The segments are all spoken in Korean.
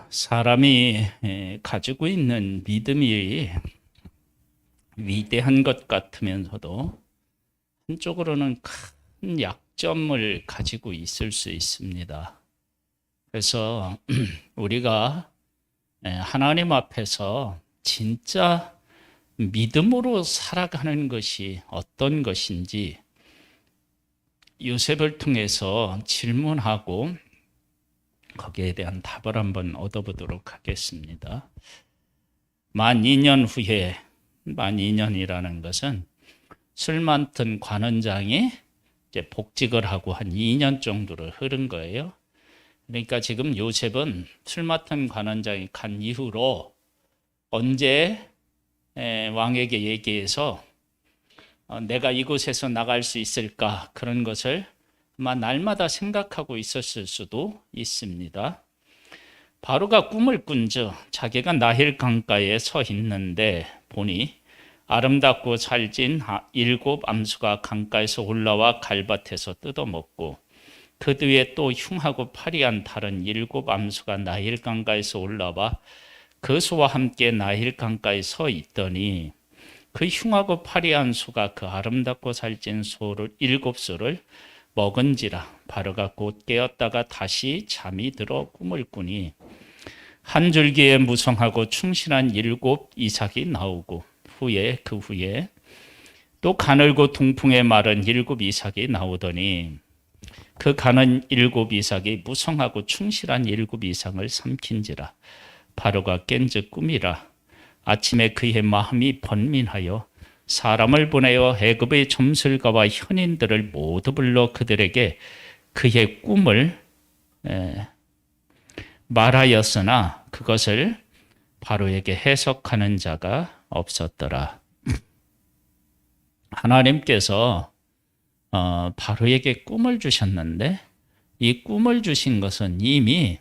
사람이 가지고 있는 믿음이 위대한 것 같으면서도 한쪽으로는 큰 약점을 가지고 있을 수 있습니다. 그래서 우리가 하나님 앞에서 진짜 믿음으로 살아가는 것이 어떤 것인지 요셉을 통해서 질문하고 거기에 대한 답을 한번 얻어보도록 하겠습니다. 만 2년 후에, 만 2년이라는 것은 술 맡은 관원장이 이제 복직을 하고 한 2년 정도를 흐른 거예요. 그러니까 지금 요셉은 술 맡은 관원장이 간 이후로 언제 왕에게 얘기해서 내가 이곳에서 나갈 수 있을까, 그런 것을 아마 날마다 생각하고 있었을 수도 있습니다. 바로가 꿈을 꾼 즉 자기가 나힐 강가에 서 있는데 보니 아름답고 살찐 7 암수가 강가에서 올라와 갈밭에서 뜯어먹고 그 뒤에 또 흉하고 파리한 다른 7 암수가 나힐 강가에서 올라와 그 소와 함께 나힐 강가에 서 있더니 그 흉하고 파리한 소가 그 아름답고 살찐 소를 7소를 먹은지라. 바로가 곧 깨었다가 다시 잠이 들어 꿈을 꾸니 한 줄기에 무성하고 충실한 7 이삭이 나오고 그 후에 또 가늘고 둥풍에 마른 7 이삭이 나오더니 그 가는 7 이삭이 무성하고 충실한 7 이삭을 삼킨지라. 바로가 깬즉 꿈이라. 아침에 그의 마음이 번민하여 사람을 보내어 애굽의 점술가와 현인들을 모두 불러 그들에게 그의 꿈을 말하였으나 그것을 바로에게 해석하는 자가 없었더라. 하나님께서 바로에게 꿈을 주셨는데 이 꿈을 주신 것은 이미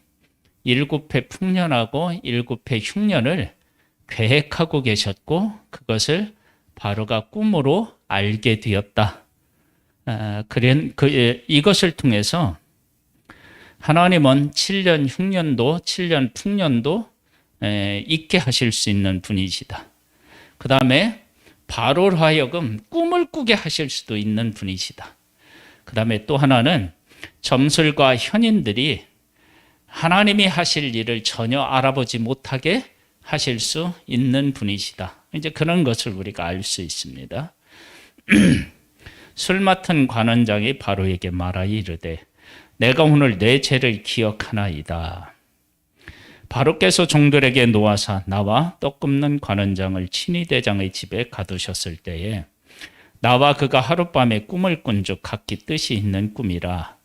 7회 풍년하고 7회 흉년을 계획하고 계셨고 그것을 바로가 꿈으로 알게 되었다. 이것을 통해서 하나님은 7년 흉년도 7년 풍년도 있게 하실 수 있는 분이시다. 그 다음에 바로로 하여금 꿈을 꾸게 하실 수도 있는 분이시다. 그 다음에 또 하나는 점술과 현인들이 하나님이 하실 일을 전혀 알아보지 못하게 하실 수 있는 분이시다. 이제 그런 것을 우리가 알 수 있습니다. 술 맡은 관원장이 바로에게 말하여 이르되 내가 오늘 내 죄를 기억하나이다. 바로께서 종들에게 놓아사 나와 떡 굽는 관원장을 친위대장의 집에 가두셨을 때에 나와 그가 하룻밤에 꿈을 꾼즉 각기 뜻이 있는 꿈이라.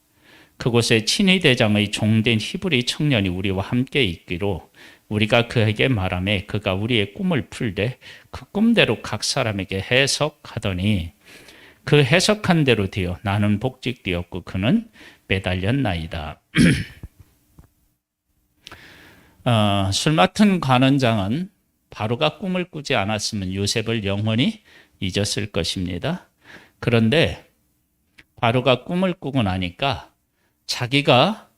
그곳에 친위대장의 종된 히브리 청년이 우리와 함께 있기로 우리가 그에게 말하매 그가 우리의 꿈을 풀되 그 꿈대로 각 사람에게 해석하더니 그 해석한 대로 되어 나는 복직되었고 그는 매달렸나이다. 술 맡은 관원장은 바로가 꿈을 꾸지 않았으면 요셉을 영원히 잊었을 것입니다. 그런데 바로가 꿈을 꾸고 나니까 자기가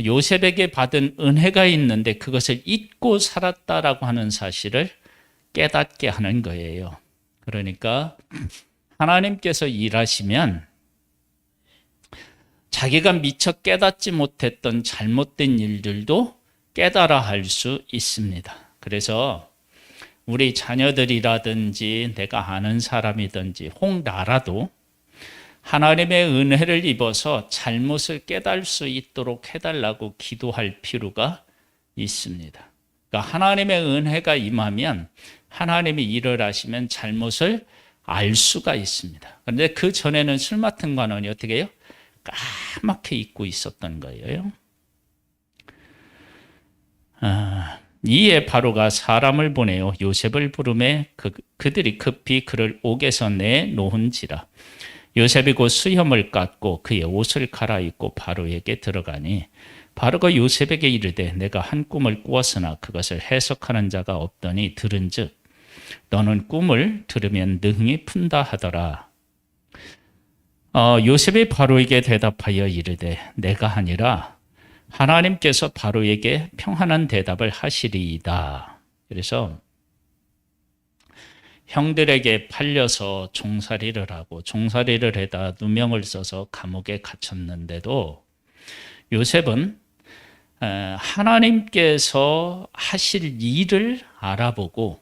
요셉에게 받은 은혜가 있는데 그것을 잊고 살았다라고 하는 사실을 깨닫게 하는 거예요. 그러니까 하나님께서 일하시면 자기가 미처 깨닫지 못했던 잘못된 일들도 깨달아 할 수 있습니다. 그래서 우리 자녀들이라든지 내가 아는 사람이든지 혹 나라도 하나님의 은혜를 입어서 잘못을 깨달을 수 있도록 해달라고 기도할 필요가 있습니다. 그러니까 하나님의 은혜가 임하면 하나님이 일을 하시면 잘못을 알 수가 있습니다. 그런데 그 전에는 술 맡은 관원이 어떻게 해요? 까맣게 잊고 있었던 거예요. 이에 바로가 사람을 보내어 요셉을 부르매 그들이 급히 그를 옥에서 내놓은지라. 요셉이 곧 수염을 깎고 그의 옷을 갈아입고 바로에게 들어가니 바로가 요셉에게 이르되 내가 한 꿈을 꾸었으나 그것을 해석하는 자가 없더니 들은즉 너는 꿈을 들으면 능히 푼다 하더라. 요셉이 바로에게 대답하여 이르되 내가 아니라 하나님께서 바로에게 평안한 대답을 하시리이다. 그래서 형들에게 팔려서 종살이를 하고 종살이를 해다 누명을 써서 감옥에 갇혔는데도 요셉은 하나님께서 하실 일을 알아보고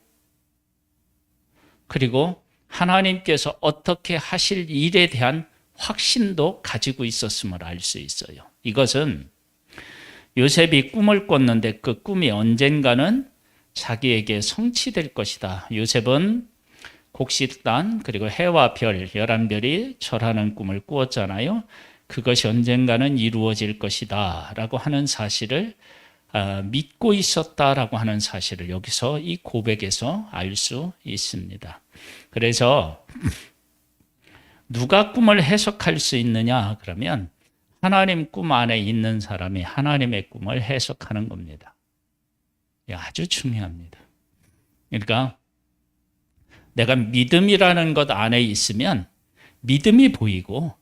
그리고 하나님께서 어떻게 하실 일에 대한 확신도 가지고 있었음을 알 수 있어요. 이것은 요셉이 꿈을 꿨는데 그 꿈이 언젠가는 자기에게 성취될 것이다. 요셉은 곡식단 그리고 해와 별 11별이 절하는 꿈을 꾸었잖아요. 그것이 언젠가는 이루어질 것이다 라고 하는 사실을 믿고 있었다라고 하는 사실을 여기서 이 고백에서 알 수 있습니다. 그래서 누가 꿈을 해석할 수 있느냐 그러면 하나님 꿈 안에 있는 사람이 하나님의 꿈을 해석하는 겁니다. 아주 중요합니다. 그러니까 내가 믿음이라는 것 안에 있으면 믿음이 보이고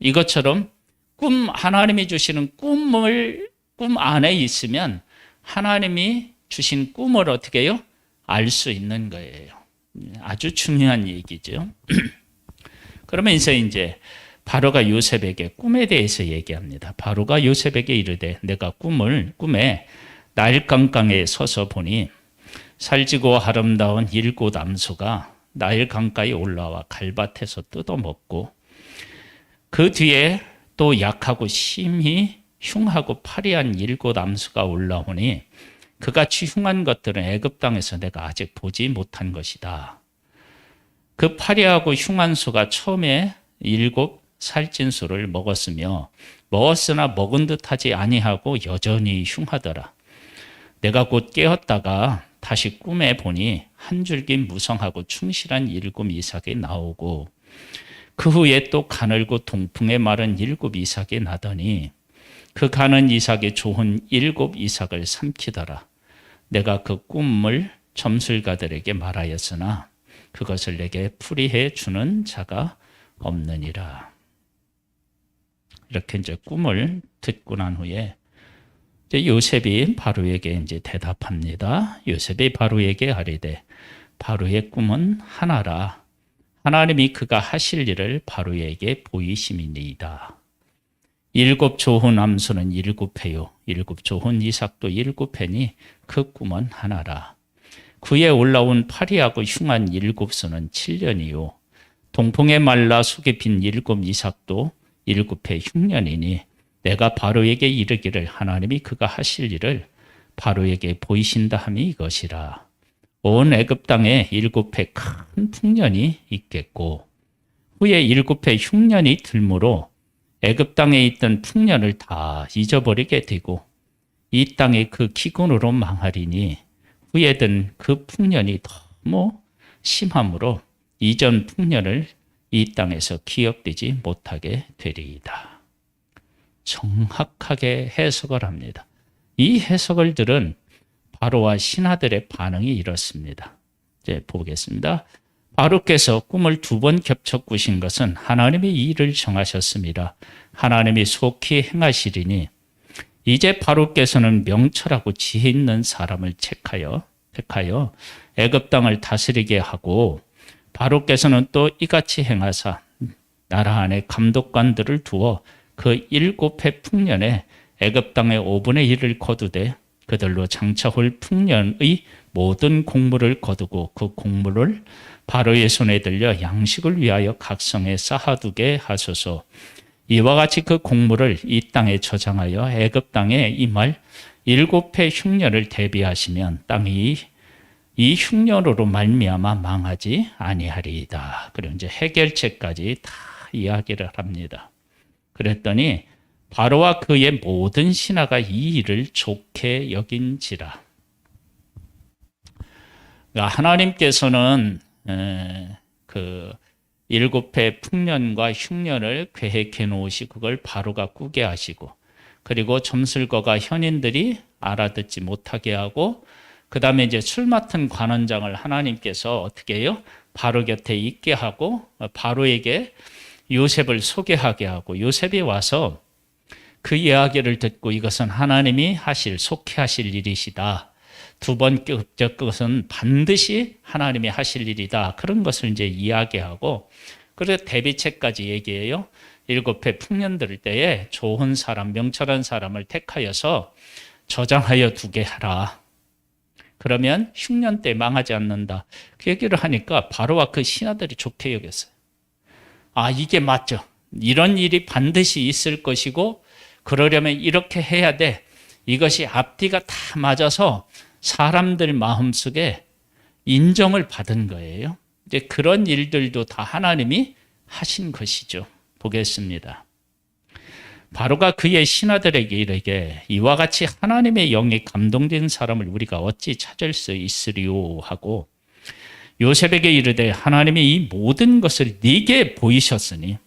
이것처럼 하나님이 주시는 꿈 안에 있으면 하나님이 주신 꿈을 어떻게 해요? 알 수 있는 거예요. 아주 중요한 얘기죠. 그러면서 이제 바로가 요셉에게 꿈에 대해서 얘기합니다. 바로가 요셉에게 이르되 내가 꿈에 나일강가에 서서 보니 살지고 아름다운 7 암소가 나일강가에 올라와 갈밭에서 뜯어먹고 그 뒤에 또 약하고 심히 흉하고 파리한 7 암소가 올라오니 그같이 흉한 것들은 애굽 땅에서 내가 아직 보지 못한 것이다. 그 파리하고 흉한 소가 처음에 7 살찐소를 먹었으나 먹은 듯하지 아니하고 여전히 흉하더라. 내가 곧 깨었다가 다시 꿈에 보니 한 줄기 무성하고 충실한 7 이삭이 나오고 그 후에 또 가늘고 동풍에 마른 7 이삭이 나더니 그 가는 이삭이 좋은 7 이삭을 삼키더라. 내가 그 꿈을 점술가들에게 말하였으나 그것을 내게 풀이해 주는 자가 없느니라. 이렇게 이제 꿈을 듣고 난 후에 이제 요셉이 바로에게 이제 대답합니다. 요셉이 바로에게 아뢰되 바로의 꿈은 하나라. 하나님이 그가 하실 일을 바로에게 보이심이니이다. 7 좋은 암소는 7회요 7 좋은 이삭도 7회니 그 꿈은 하나라. 그에 올라온 파리하고 흉한 7소는 7년이요 동풍에 말라 속에 빈 7 이삭도 7회 흉년이니 내가 바로에게 이르기를 하나님이 그가 하실 일을 바로에게 보이신다 함이 이것이라. 온 애굽 땅에 7회 큰 풍년이 있겠고 후에 7회 흉년이 들므로 애굽 땅에 있던 풍년을 다 잊어버리게 되고 이 땅이 그 기근으로 망하리니 후에 든 그 풍년이 너무 심함으로 이전 풍년을 이 땅에서 기억되지 못하게 되리이다. 정확하게 해석을 합니다. 이 해석을 들은 바로와 신하들의 반응이 이렇습니다. 이제 보겠습니다. 바로께서 꿈을 2번 겹쳐 꾸신 것은 하나님이 이 일을 정하셨습니다. 하나님이 속히 행하시리니 이제 바로께서는 명철하고 지혜 있는 사람을 택하여 애굽 땅을 다스리게 하고 바로께서는 또 이같이 행하사 나라 안에 감독관들을 두어 그 7회 풍년에 애굽 땅의 5분의 1을 거두되 그들로 장차 올 풍년의 모든 곡물을 거두고 그 곡물을 바로의 손에 들려 양식을 위하여 각 성에 쌓아두게 하소서. 이와 같이 그 곡물을 이 땅에 저장하여 애굽 땅에 임할 7회 흉년을 대비하시면 땅이 이 흉년으로 말미암아 망하지 아니하리이다. 그리고 이제 해결책까지 다 이야기를 합니다. 그랬더니 바로와 그의 모든 신하가 이 일을 좋게 여긴지라. 그러니까 하나님께서는 그 7회 풍년과 흉년을 계획해 놓으시 그걸 바로가 꾸게 하시고 그리고 점술거가 현인들이 알아듣지 못하게 하고 그 다음에 이제 술 맡은 관원장을 하나님께서 어떻게 해요? 바로 곁에 있게 하고 바로에게 요셉을 소개하게 하고 요셉이 와서 그 이야기를 듣고 이것은 하나님이 속히 하실 일이시다. 두 번째 것은 반드시 하나님이 하실 일이다. 그런 것을 이제 이야기하고, 그래서 대비책까지 얘기해요. 7회 풍년 들 때에 좋은 사람, 명철한 사람을 택하여서 저장하여 두게 하라. 그러면 흉년 때 망하지 않는다. 그 얘기를 하니까 바로와 그 신하들이 좋게 여겼어요. 아, 이게 맞죠. 이런 일이 반드시 있을 것이고 그러려면 이렇게 해야 돼. 이것이 앞뒤가 다 맞아서 사람들 마음속에 인정을 받은 거예요. 이제 그런 일들도 다 하나님이 하신 것이죠. 보겠습니다. 바로가 그의 신하들에게 이르되 이와 같이 하나님의 영에 감동된 사람을 우리가 어찌 찾을 수 있으리요 하고 요셉에게 이르되 하나님이 이 모든 것을 네게 보이셨으니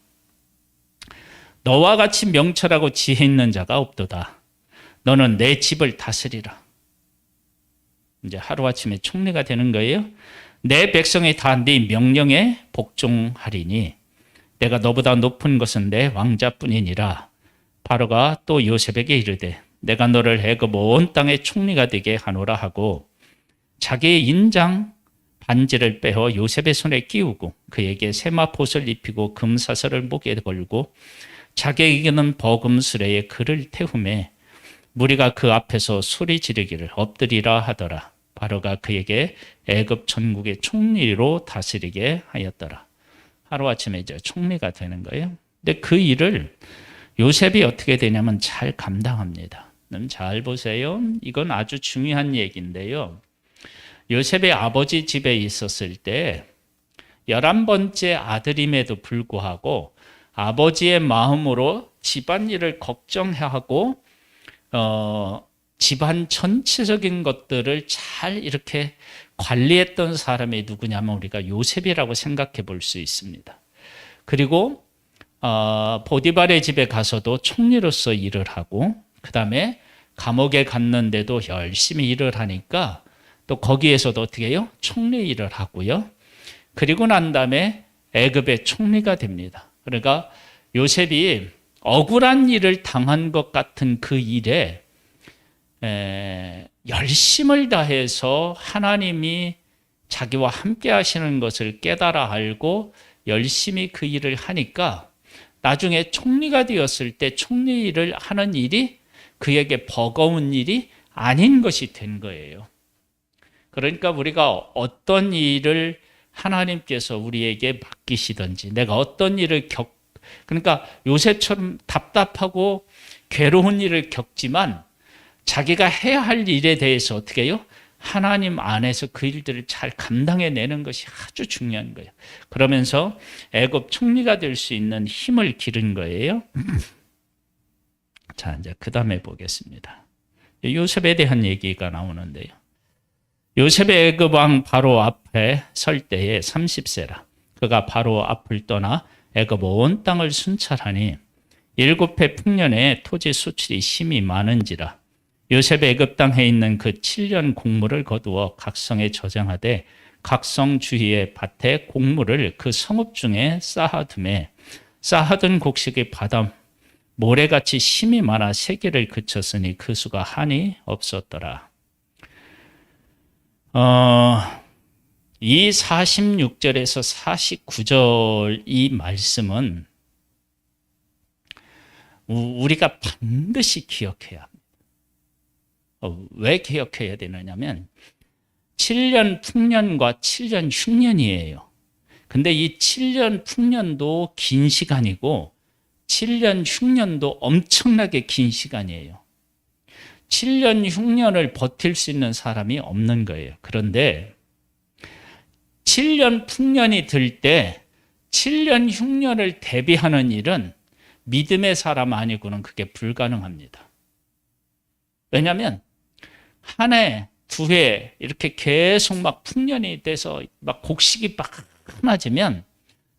너와 같이 명철하고 지혜 있는 자가 없도다. 너는 내 집을 다스리라. 이제 하루아침에 총리가 되는 거예요. 내 백성이 다 네 명령에 복종하리니 내가 너보다 높은 것은 내 왕자뿐이니라. 바로가 또 요셉에게 이르되 내가 너를 애굽 온 땅의 총리가 되게 하노라 하고 자기의 인장 반지를 빼어 요셉의 손에 끼우고 그에게 세마포를 입히고 금사슬을 목에 걸고 자기에게는 버금수레에 그를 태우매 무리가 그 앞에서 소리 지르기를 엎드리라 하더라. 바로가 그에게 애굽 전국의 총리로 다스리게 하였더라. 하루아침에 이제 총리가 되는 거예요. 근데 그 일을 요셉이 어떻게 되냐면 잘 감당합니다. 잘 보세요. 이건 아주 중요한 얘기인데요. 요셉의 아버지 집에 있었을 때 11번째 아들임에도 불구하고 아버지의 마음으로 집안일을 걱정하고 집안 전체적인 것들을 잘 이렇게 관리했던 사람이 누구냐면 우리가 요셉이라고 생각해 볼 수 있습니다. 그리고 보디발의 집에 가서도 총리로서 일을 하고 그 다음에 감옥에 갔는데도 열심히 일을 하니까 또 거기에서도 어떻게 해요? 총리 일을 하고요. 그리고 난 다음에 애굽의 총리가 됩니다. 그러니까 요셉이 억울한 일을 당한 것 같은 그 일에 열심을 다해서 하나님이 자기와 함께 하시는 것을 깨달아 알고 열심히 그 일을 하니까 나중에 총리가 되었을 때 총리 일을 하는 일이 그에게 버거운 일이 아닌 것이 된 거예요. 그러니까 우리가 어떤 일을 하나님께서 우리에게 맡기시든지 내가 어떤 일을 그러니까 요셉처럼 답답하고 괴로운 일을 겪지만 자기가 해야 할 일에 대해서 어떻게 해요? 하나님 안에서 그 일들을 잘 감당해내는 것이 아주 중요한 거예요. 그러면서 애굽 총리가 될 수 있는 힘을 기른 거예요. 자, 이제 그 다음에 보겠습니다. 요셉에 대한 얘기가 나오는데요. 요셉의 애굽 왕 바로 앞에 설 때에 30세라. 그가 바로 앞을 떠나 애굽 온 땅을 순찰하니 7해 풍년에 토지 수출이 심히 많은지라. 요셉의 애굽 땅에 있는 그 7년 곡물을 거두어 각 성에 저장하되 각 성 주위의 밭에 곡물을 그 성읍 중에 쌓아두매 쌓아둔 곡식의 바다 모래같이 심이 많아 세계를 그쳤으니 그 수가 한이 없었더라. 이 46절에서 49절 이 말씀은 우리가 반드시 기억해야 합니다. 왜 기억해야 되느냐면 7년 풍년과 7년 흉년이에요. 근데 이 7년 풍년도 긴 시간이고 7년 흉년도 엄청나게 긴 시간이에요. 7년 흉년을 버틸 수 있는 사람이 없는 거예요. 그런데 7년 풍년이 들 때 7년 흉년을 대비하는 일은 믿음의 사람 아니고는 그게 불가능합니다. 왜냐하면 한 해, 두 해 이렇게 계속 막 풍년이 돼서 막 곡식이 막 많아지면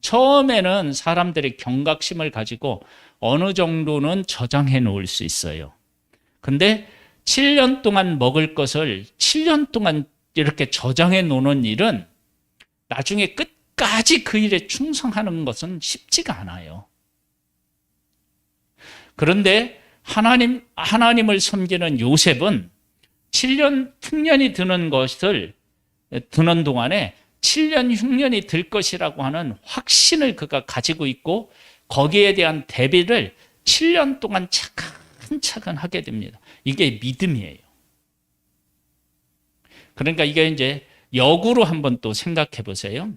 처음에는 사람들이 경각심을 가지고 어느 정도는 저장해 놓을 수 있어요. 근데 7년 동안 먹을 것을 7년 동안 이렇게 저장해 놓는 일은 나중에 끝까지 그 일에 충성하는 것은 쉽지가 않아요. 그런데 하나님을 섬기는 요셉은 7년 흉년이 드는 동안에 7년 흉년이 들 것이라고 하는 확신을 그가 가지고 있고 거기에 대한 대비를 7년 동안 차근차근 하게 됩니다. 이게 믿음이에요. 그러니까 이게 이제 역으로 한번 또 생각해 보세요.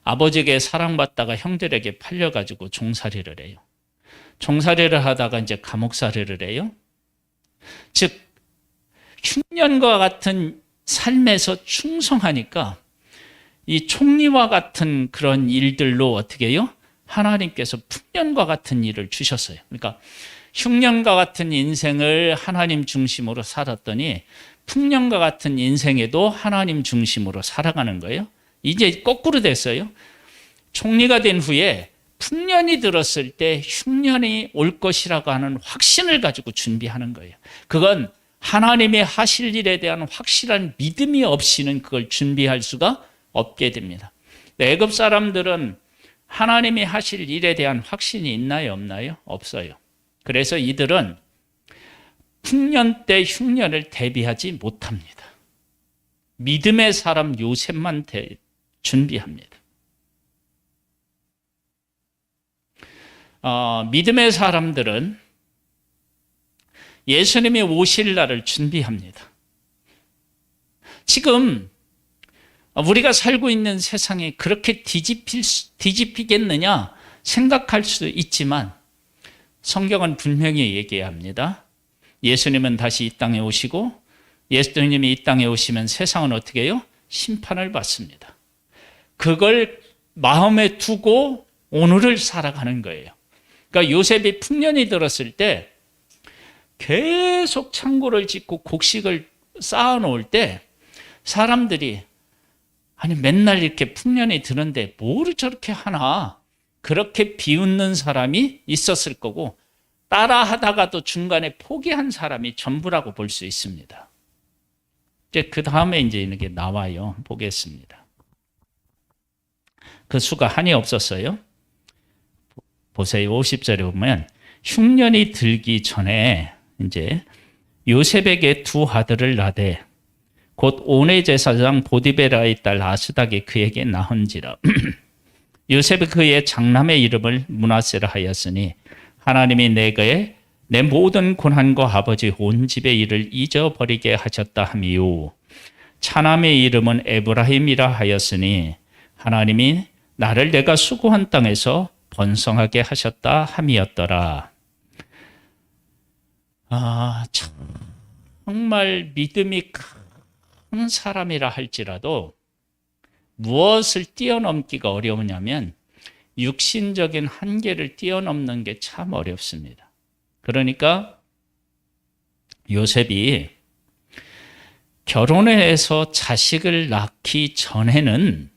아버지에게 사랑받다가 형들에게 팔려가지고 종살이를 해요. 종살이를 하다가 이제 감옥살이를 해요. 즉 흉년과 같은 삶에서 충성하니까 이 총리와 같은 그런 일들로 어떻게 해요? 하나님께서 풍년과 같은 일을 주셨어요. 그러니까 흉년과 같은 인생을 하나님 중심으로 살았더니 풍년과 같은 인생에도 하나님 중심으로 살아가는 거예요. 이제 거꾸로 됐어요. 총리가 된 후에 풍년이 들었을 때 흉년이 올 것이라고 하는 확신을 가지고 준비하는 거예요. 그건 하나님의 하실 일에 대한 확실한 믿음이 없이는 그걸 준비할 수가 없게 됩니다. 애굽 사람들은 하나님이 하실 일에 대한 확신이 있나요? 없나요? 없어요. 그래서 이들은 풍년 때 흉년을 대비하지 못합니다. 믿음의 사람 요셉만 준비합니다. 믿음의 사람들은 예수님이 오실 날을 준비합니다. 지금 우리가 살고 있는 세상이 그렇게 뒤집히겠느냐 생각할 수도 있지만 성경은 분명히 얘기합니다. 예수님은 다시 이 땅에 오시고 예수님이 이 땅에 오시면 세상은 어떻게 해요? 심판을 받습니다. 그걸 마음에 두고 오늘을 살아가는 거예요. 그러니까 요셉이 풍년이 들었을 때 계속 창고를 짓고 곡식을 쌓아놓을 때 사람들이 아니 맨날 이렇게 풍년이 드는데 뭐를 저렇게 하나 그렇게 비웃는 사람이 있었을 거고 따라하다가도 중간에 포기한 사람이 전부라고 볼 수 있습니다. 이제 그 다음에 이제 이렇게 나와요. 보겠습니다. 그 수가 한이 없었어요. 보세요. 50절에 보면 흉년이 들기 전에 이제 요셉에게 두 아들을 낳되 곧 온의 제사장 보디베라의 딸 아스닥이 그에게 낳은지라. 요셉이 그의 장남의 이름을 므낫세라 하였으니 하나님이 내게 내 모든 고난과 아버지 온 집의 일을 잊어버리게 하셨다 하미요. 차남의 이름은 에브라임이라 하였으니 하나님이 나를 내가 수고한 땅에서 번성하게 하셨다 함이었더라. 정말 믿음이 큰 사람이라 할지라도 무엇을 뛰어넘기가 어려우냐면 육신적인 한계를 뛰어넘는 게 참 어렵습니다. 그러니까 요셉이 결혼해서 자식을 낳기 전에는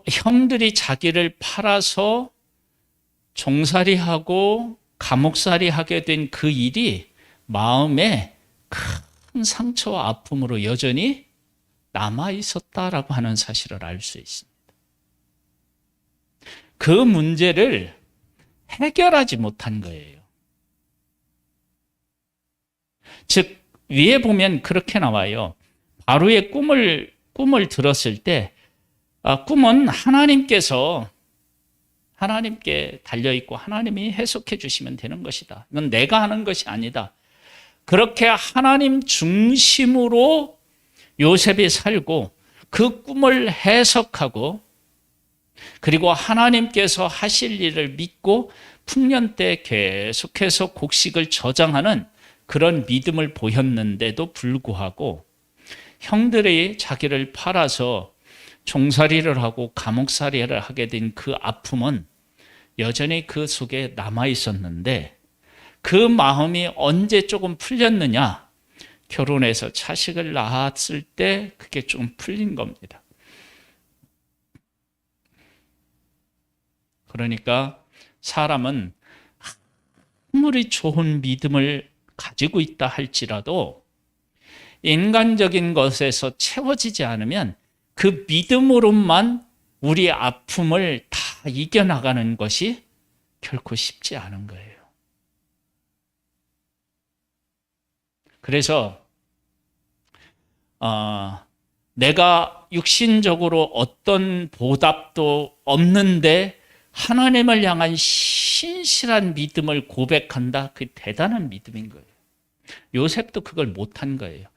형들이 자기를 팔아서 종살이하고 감옥살이 하게 된 그 일이 마음에 큰 상처와 아픔으로 여전히 남아 있었다라고 하는 사실을 알 수 있습니다. 그 문제를 해결하지 못한 거예요. 즉 위에 보면 그렇게 나와요. 바로의 꿈을 들었을 때 꿈은 하나님께 달려있고 하나님이 해석해 주시면 되는 것이다. 이건 내가 하는 것이 아니다. 그렇게 하나님 중심으로 요셉이 살고 그 꿈을 해석하고 그리고 하나님께서 하실 일을 믿고 풍년 때 계속해서 곡식을 저장하는 그런 믿음을 보였는데도 불구하고 형들이 자기를 팔아서 종살이를 하고 감옥살이를 하게 된 그 아픔은 여전히 그 속에 남아 있었는데 그 마음이 언제 조금 풀렸느냐? 결혼해서 자식을 낳았을 때 그게 좀 풀린 겁니다. 그러니까 사람은 아무리 좋은 믿음을 가지고 있다 할지라도 인간적인 것에서 채워지지 않으면 그 믿음으로만 우리의 아픔을 다 이겨나가는 것이 결코 쉽지 않은 거예요. 그래서 내가 육신적으로 어떤 보답도 없는데 하나님을 향한 신실한 믿음을 고백한다. 그게 대단한 믿음인 거예요. 요셉도 그걸 못한 거예요.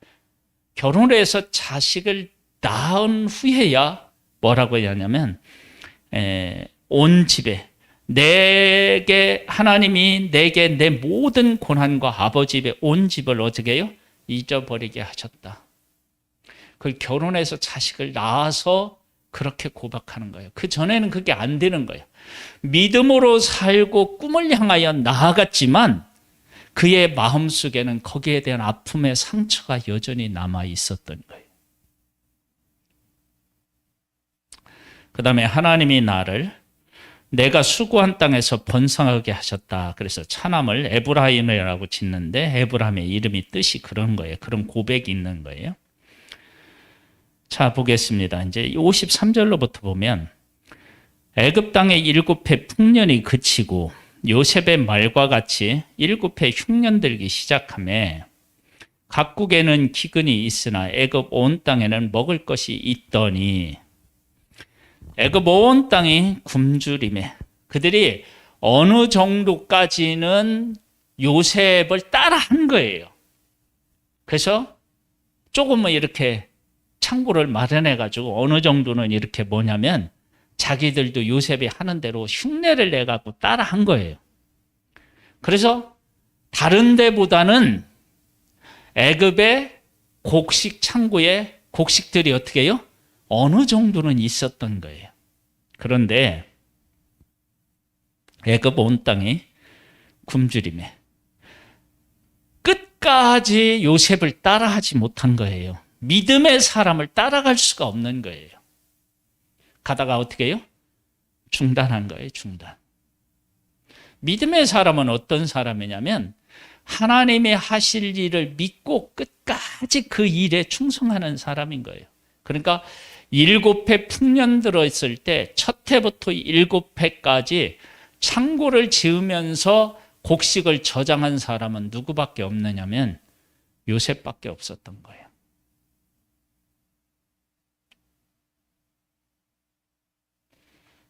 결혼을 해서 자식을 낳은 후에야 뭐라고 하냐면 온 집에 하나님이 내게 내 모든 고난과 아버지 집에 온 집을 어떻게 해요? 잊어버리게 하셨다. 그걸 결혼해서 자식을 낳아서 그렇게 고백하는 거예요. 그 전에는 그게 안 되는 거예요. 믿음으로 살고 꿈을 향하여 나아갔지만 그의 마음속에는 거기에 대한 아픔의 상처가 여전히 남아 있었던 거예요. 그 다음에 하나님이 나를 내가 수고한 땅에서 번성하게 하셨다. 그래서 차남을 에브라임이라고 짓는데 에브라임의 이름이 뜻이 그런 거예요. 그런 고백이 있는 거예요. 자, 보겠습니다. 이제 53절로부터 보면 애굽 땅의 7해 풍년이 그치고 요셉의 말과 같이 7해 흉년 들기 시작하매 각국에는 기근이 있으나 애굽 온 땅에는 먹을 것이 있더니 애굽 온 땅이 굶주림에 그들이 어느 정도까지는 요셉을 따라한 거예요. 그래서 조금은 이렇게 창고를 마련해가지고 어느 정도는 이렇게 뭐냐면 자기들도 요셉이 하는 대로 흉내를 내갖고 따라한 거예요. 그래서 다른 데보다는 애굽의 곡식 창고에 곡식들이 어떻게 해요? 어느 정도는 있었던 거예요. 그런데 애굽 온 땅이 굶주림에 끝까지 요셉을 따라하지 못한 거예요. 믿음의 사람을 따라갈 수가 없는 거예요. 가다가 어떻게 해요? 중단한 거예요. 중단. 믿음의 사람은 어떤 사람이냐면 하나님이 하실 일을 믿고 끝까지 그 일에 충성하는 사람인 거예요. 그러니까 7해 풍년 들어있을 때 첫 해부터 7해까지 창고를 지으면서 곡식을 저장한 사람은 누구밖에 없느냐면 요셉밖에 없었던 거예요.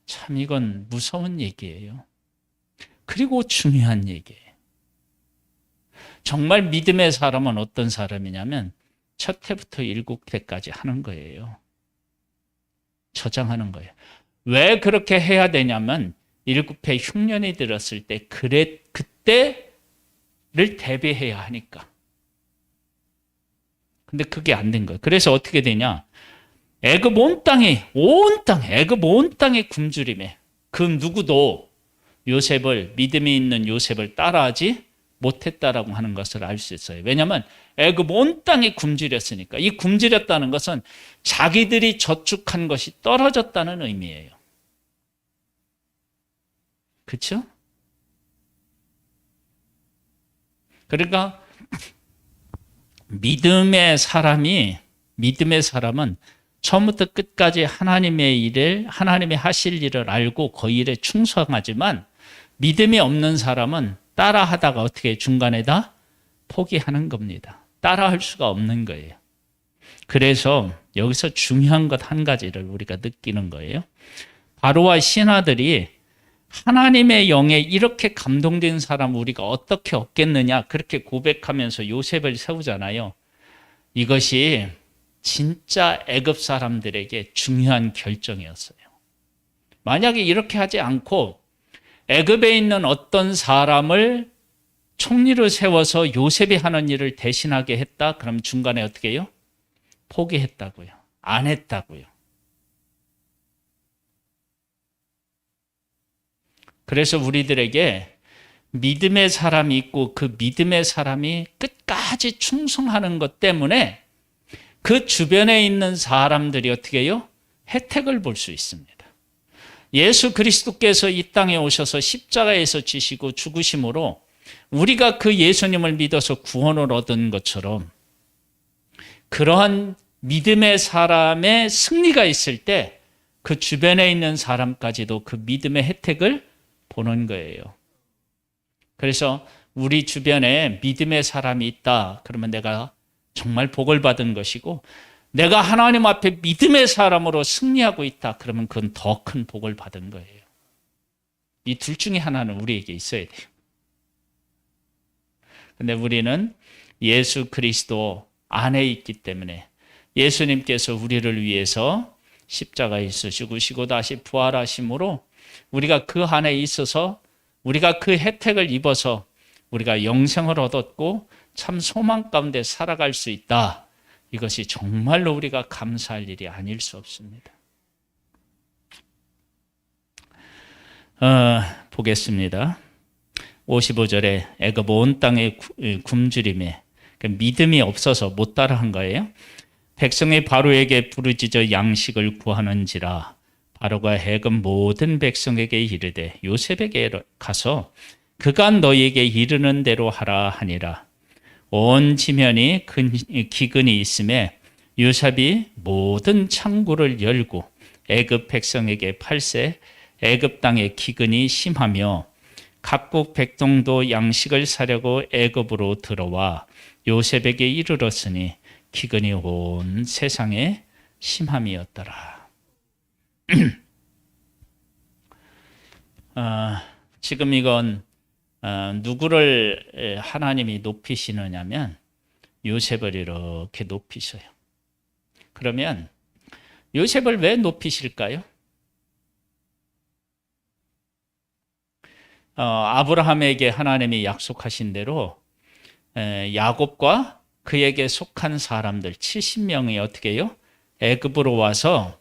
참 이건 무서운 얘기예요. 그리고 중요한 얘기예요. 정말 믿음의 사람은 어떤 사람이냐면 첫 해부터 7해까지 하는 거예요. 저장하는 거예요. 왜 그렇게 해야 되냐면 7해 흉년이 들었을 때 그때를 대비해야 하니까. 근데 그게 안 된 거예요. 그래서 어떻게 되냐? 애굽 온 땅이 애굽 온 땅의 굶주림에 그 누구도 요셉을 믿음이 있는 요셉을 따라하지 못했다라고 하는 것을 알 수 있어요. 왜냐하면 애굽 온 땅이 굶주렸으니까. 이 굶주렸다는 것은 자기들이 저축한 것이 떨어졌다는 의미예요. 그렇죠? 그러니까 믿음의 사람은 처음부터 끝까지 하나님이 하실 일을 알고 그 일에 충성하지만 믿음이 없는 사람은 따라하다가 어떻게 중간에 다 포기하는 겁니다. 따라할 수가 없는 거예요. 그래서 여기서 중요한 것 한 가지를 우리가 느끼는 거예요. 바로와 신하들이 하나님의 영에 이렇게 감동된 사람 우리가 어떻게 얻겠느냐 그렇게 고백하면서 요셉을 세우잖아요. 이것이 진짜 애굽 사람들에게 중요한 결정이었어요. 만약에 이렇게 하지 않고 애굽에 있는 어떤 사람을 총리로 세워서 요셉이 하는 일을 대신하게 했다? 그럼 중간에 어떻게 해요? 포기했다고요. 안 했다고요. 그래서 우리들에게 믿음의 사람이 있고 그 믿음의 사람이 끝까지 충성하는 것 때문에 그 주변에 있는 사람들이 어떻게 해요? 혜택을 볼 수 있습니다. 예수 그리스도께서 이 땅에 오셔서 십자가에서 지시고 죽으심으로 우리가 그 예수님을 믿어서 구원을 얻은 것처럼 그러한 믿음의 사람의 승리가 있을 때 그 주변에 있는 사람까지도 그 믿음의 혜택을 보는 거예요. 그래서 우리 주변에 믿음의 사람이 있다. 그러면 내가 정말 복을 받은 것이고, 내가 하나님 앞에 믿음의 사람으로 승리하고 있다. 그러면 그건 더 큰 복을 받은 거예요. 이 둘 중에 하나는 우리에게 있어야 돼요. 근데 우리는 예수 그리스도 안에 있기 때문에 예수님께서 우리를 위해서 십자가에서 죽으시고 다시 부활하심으로 우리가 그 안에 있어서 우리가 그 혜택을 입어서 우리가 영생을 얻었고 참 소망 가운데 살아갈 수 있다. 이것이 정말로 우리가 감사할 일이 아닐 수 없습니다. 보겠습니다. 55절에 애굽 온 땅에 굶주림에 믿음이 없어서 못 따라한 거예요. 백성이 바로에게 부르짖어 양식을 구하는지라 바로가 애굽 모든 백성에게 이르되 요셉에게 가서 그가 너희에게 이르는 대로 하라 하니라. 온 지면이 기근이 있음에 요셉이 모든 창구를 열고 애굽 백성에게 팔세 애굽 땅에 기근이 심하며 각국 백성도 양식을 사려고 애굽으로 들어와 요셉에게 이르렀으니 기근이 온 세상에 심함이었더라. 지금 이건 누구를 하나님이 높이시느냐면 요셉을 이렇게 높이셔요. 그러면 요셉을 왜 높이실까요? 아브라함에게 하나님이 약속하신 대로 야곱과 그에게 속한 사람들 70명이 어떻게 해요? 애굽으로 와서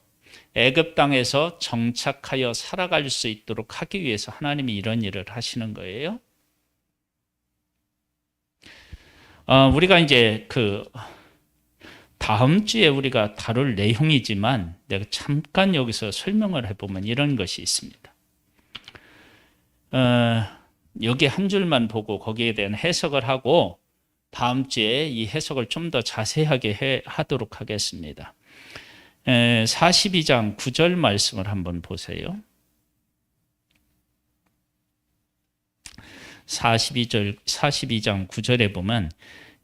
애굽 땅에서 정착하여 살아갈 수 있도록 하기 위해서 하나님이 이런 일을 하시는 거예요. 우리가 이제 그 다음 주에 우리가 다룰 내용이지만 내가 잠깐 여기서 설명을 해보면 이런 것이 있습니다. 여기 한 줄만 보고 거기에 대한 해석을 하고 다음 주에 이 해석을 좀 더 자세하게 하도록 하겠습니다. 42장 9절 말씀을 한번 보세요. 42장 9절에 보면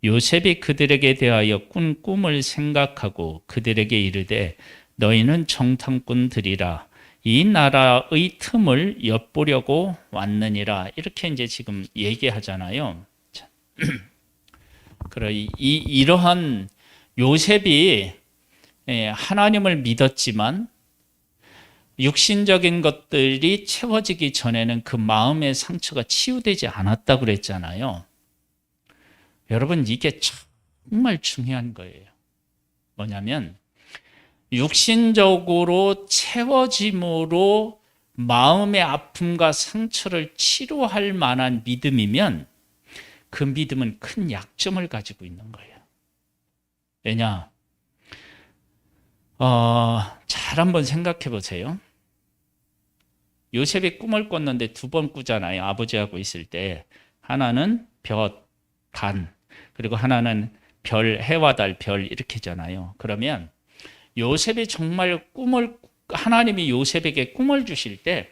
요셉이 그들에게 대하여 꾼 꿈을 생각하고 그들에게 이르되 너희는 정탐꾼들이라 이 나라의 틈을 엿보려고 왔느니라. 이렇게 이제 지금 얘기하잖아요. 이러한 요셉이 하나님을 믿었지만 육신적인 것들이 채워지기 전에는 그 마음의 상처가 치유되지 않았다고 그랬잖아요. 여러분, 이게 정말 중요한 거예요. 뭐냐면 육신적으로 채워짐으로 마음의 아픔과 상처를 치료할 만한 믿음이면 그 믿음은 큰 약점을 가지고 있는 거예요. 왜냐? 잘 한번 생각해 보세요. 요셉이 꿈을 꿨는데 두 번 꾸잖아요. 아버지하고 있을 때. 하나는 볕, 단, 그리고 하나는 별, 해와 달, 별 이렇게잖아요. 그러면 요셉이 정말 하나님이 요셉에게 꿈을 주실 때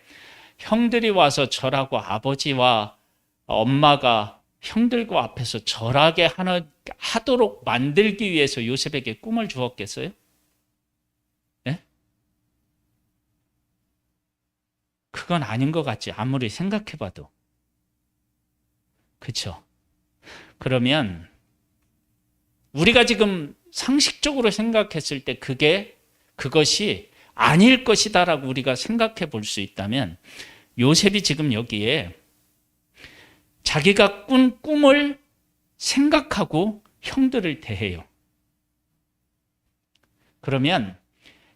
형들이 와서 절하고 아버지와 엄마가 형들과 앞에서 절하게 하도록 만들기 위해서 요셉에게 꿈을 주었겠어요? 네? 그건 아닌 것 같지. 아무리 생각해봐도. 그렇죠? 그러면 우리가 지금 상식적으로 생각했을 때 그것이 아닐 것이다라고 우리가 생각해 볼 수 있다면 요셉이 지금 여기에 자기가 꾼 꿈을 생각하고 형들을 대해요. 그러면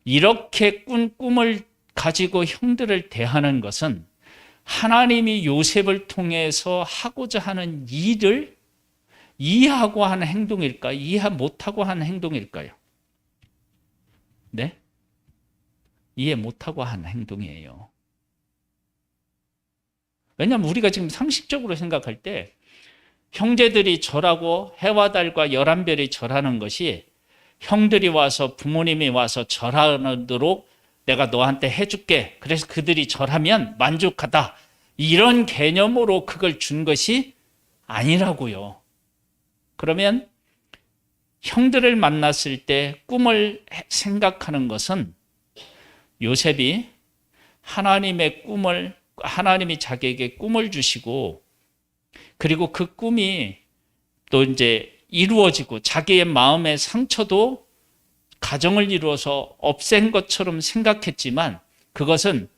이렇게 꾼 꿈을 가지고 형들을 대하는 것은 하나님이 요셉을 통해서 하고자 하는 일을 이해하고 하는 행동일까요? 이해 못하고 하는 행동일까요? 네? 이해 못하고 하는 행동이에요. 왜냐하면 우리가 지금 상식적으로 생각할 때 형제들이 절하고 해와 달과 11별이 절하는 것이 형들이 와서 부모님이 와서 절하도록 내가 너한테 해줄게. 그래서 그들이 절하면 만족하다. 이런 개념으로 그걸 준 것이 아니라고요. 그러면 형들을 만났을 때 꿈을 생각하는 것은 요셉이 하나님이 자기에게 꿈을 주시고 그리고 그 꿈이 또 이제 이루어지고 자기의 마음의 상처도 가정을 이루어서 없앤 것처럼 생각했지만 그것은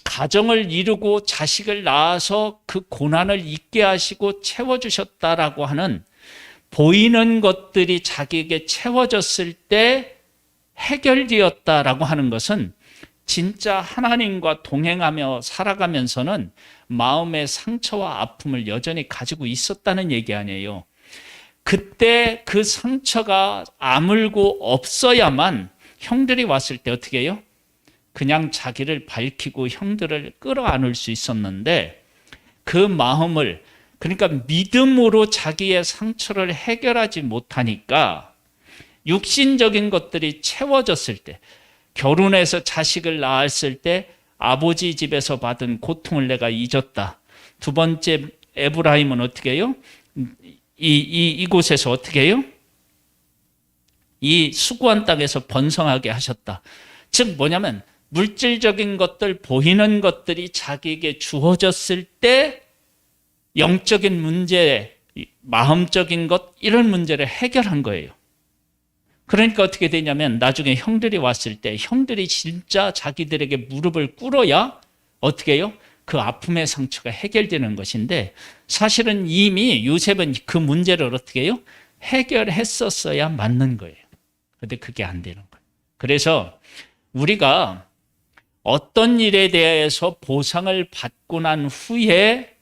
가정을 이루고 자식을 낳아서 그 고난을 잊게 하시고 채워주셨다라고 하는 보이는 것들이 자기에게 채워졌을 때 해결되었다라고 하는 것은 진짜 하나님과 동행하며 살아가면서는 마음의 상처와 아픔을 여전히 가지고 있었다는 얘기 아니에요. 그때 그 상처가 아물고 없어야만 형들이 왔을 때 어떻게 해요? 그냥 자기를 밝히고 형들을 끌어안을 수 있었는데 그 마음을 그러니까 믿음으로 자기의 상처를 해결하지 못하니까 육신적인 것들이 채워졌을 때 결혼해서 자식을 낳았을 때 아버지 집에서 받은 고통을 내가 잊었다. 두 번째 에브라임은 어떻게 해요? 이곳에서 어떻게 해요? 이 수고한 땅에서 번성하게 하셨다. 즉 뭐냐면 물질적인 것들, 보이는 것들이 자기에게 주어졌을 때 영적인 문제, 마음적인 것 이런 문제를 해결한 거예요. 그러니까 어떻게 되냐면 나중에 형들이 왔을 때 형들이 진짜 자기들에게 무릎을 꿇어야 어떻게 해요? 그 아픔의 상처가 해결되는 것인데 사실은 이미 요셉은 그 문제를 어떻게 해요? 해결했었어야 맞는 거예요. 그런데 그게 안 되는 거예요. 그래서 우리가 어떤 일에 대해서 보상을 받고 난 후에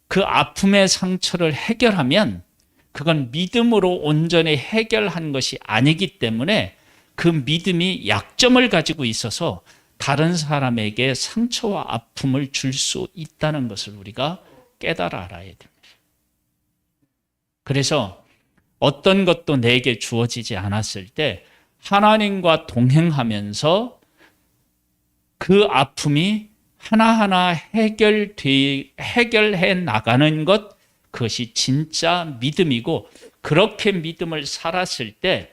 그 아픔의 상처를 해결하면 그건 믿음으로 온전히 해결한 것이 아니기 때문에 그 믿음이 약점을 가지고 있어서 다른 사람에게 상처와 아픔을 줄 수 있다는 것을 우리가 깨달아 알아야 됩니다. 그래서 어떤 것도 내게 주어지지 않았을 때 하나님과 동행하면서 그 아픔이 하나하나 해결해 나가는 것, 그것이 진짜 믿음이고 그렇게 믿음을 살았을 때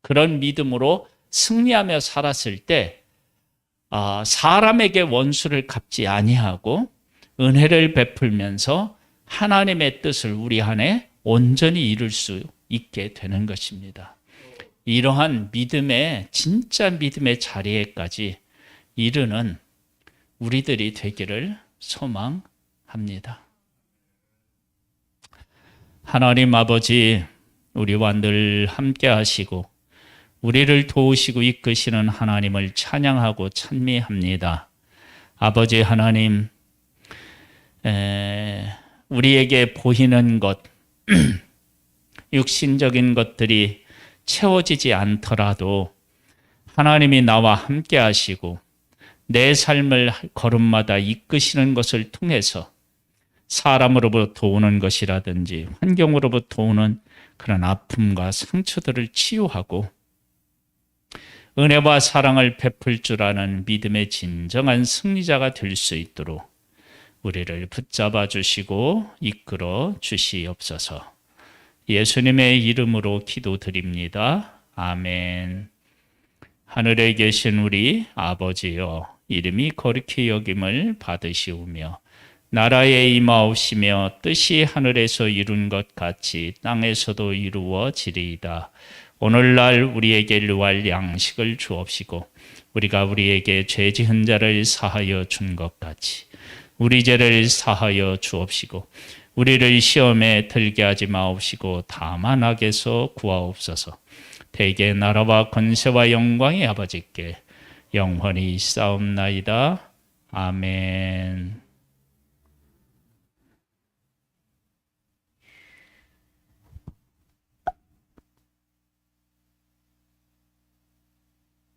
그런 믿음으로 승리하며 살았을 때 사람에게 원수를 갚지 아니하고 은혜를 베풀면서 하나님의 뜻을 우리 안에 온전히 이룰 수 있게 되는 것입니다. 이러한 믿음의 진짜 믿음의 자리에까지 이르는 우리들이 되기를 소망합니다. 하나님 아버지, 우리와 늘 함께 하시고 우리를 도우시고 이끄시는 하나님을 찬양하고 찬미합니다. 아버지 하나님, 우리에게 보이는 것, 육신적인 것들이 채워지지 않더라도 하나님이 나와 함께 하시고 내 삶을 걸음마다 이끄시는 것을 통해서 사람으로부터 오는 것이라든지 환경으로부터 오는 그런 아픔과 상처들을 치유하고 은혜와 사랑을 베풀 줄 아는 믿음의 진정한 승리자가 될 수 있도록 우리를 붙잡아 주시고 이끌어 주시옵소서. 예수님의 이름으로 기도드립니다. 아멘. 하늘에 계신 우리 아버지여, 이름이 거룩히 여김을 받으시오며 나라에 임하옵시며 뜻이 하늘에서 이룬 것 같이 땅에서도 이루어지리이다. 오늘날 우리에게 일용할 양식을 주옵시고 우리가 우리에게 죄 지은 자를 사하여 준 것 같이 우리 죄를 사하여 주옵시고 우리를 시험에 들게 하지 마옵시고 다만 악에서 구하옵소서. 대개 나라와 권세와 영광이 아버지께 영원히 있사옵나이다. 아멘.